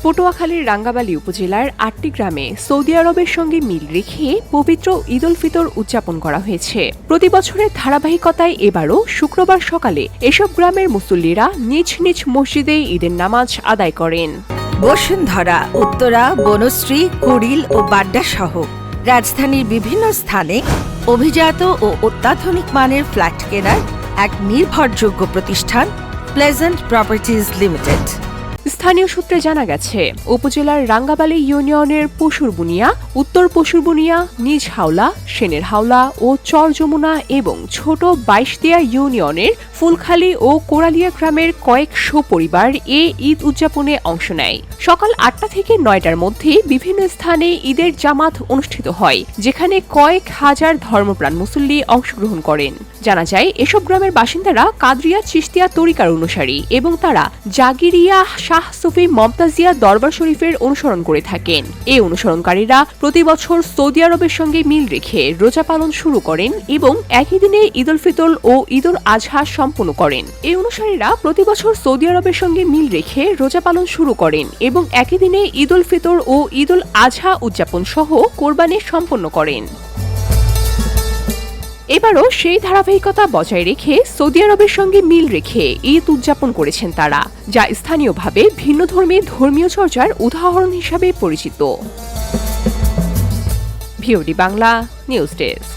পটুয়াখালীর রাঙ্গাবালী উপজেলার ৮টি গ্রামে সৌদি আরবের সঙ্গে মিল রেখে পবিত্র ঈদ উল ফিতর উদযাপন করা হয়েছে। প্রতি বছরের ধারাবাহিকতায় এবারও শুক্রবার সকালে এসব গ্রামের মুসল্লিরা নিজ নিজ মসজিদে ঈদের নামাজ আদায় করেন। বসুন্ধরা, উত্তরা, বনশ্রী, কুড়িল ও বাড্ডা সহ রাজধানীর বিভিন্ন স্থানে অভিজাত ও অত্যাধুনিক মানের ফ্ল্যাট কেনার এক নির্ভরযোগ্য প্রতিষ্ঠান প্লেজেন্ট প্রপার্টিজ লিমিটেড। স্থানীয় সূত্রে জানা গেছে, উপজেলার রাঙ্গাবালী ইউনিয়নের পশুরবুনিয়া, উত্তর পশুরবুনিয়া, নিজ হাওলা, সেনের হাওলা ও চর যমুনা এবং ছোট বাইশদিয়া ইউনিয়নের ফুলখালী ও কোরালিয়া গ্রামের কয়েকশো পরিবার এ ঈদ উদযাপনে অংশ নেয়। সকাল ৮টা থেকে ৯টার মধ্যে বিভিন্ন স্থানে ঈদের জামাত অনুষ্ঠিত হয়, যেখানে কয়েক হাজার ধর্মপ্রাণ মুসল্লি অংশগ্রহণ করেন। জানা যায়, এসব গ্রামের বাসিন্দারা কাদরিয়া চিশতিয়া তরিকার অনুসারী এবং তারা জাগিরিয়া শাহ সুফি মমতাজিয়া দরবার শরীফের অনুসরণ করে থাকেন। এই অনুসরণকারীরা প্রতি বছর সৌদি আরবের সঙ্গে মিল রেখে রোজা পালন শুরু করেন এবং একই দিনে ঈদ উল ফিতর ও ঈদ উল আজহা সম্পন্ন করেন। এই অনুসারীরা প্রতি বছর সৌদি আরবের সঙ্গে মিল রেখে রোজা পালন শুরু করেন এবং একই দিনে ঈদ উল ফিতর ও ঈদ উল আজহা উদযাপন সহ কোরবানি সম্পন্ন করেন। এবারও সেই ধারাবাহিকতা বজায় রেখে সৌদি আরবের সঙ্গে মিল রেখে ঈদ উদযাপন করেছেন তারা, যা স্থানীয়ভাবে ভিন্নধর্মী ধর্মীয় চর্চার উদাহরণ হিসাবে পরিচিত। VOD Bangla news desk.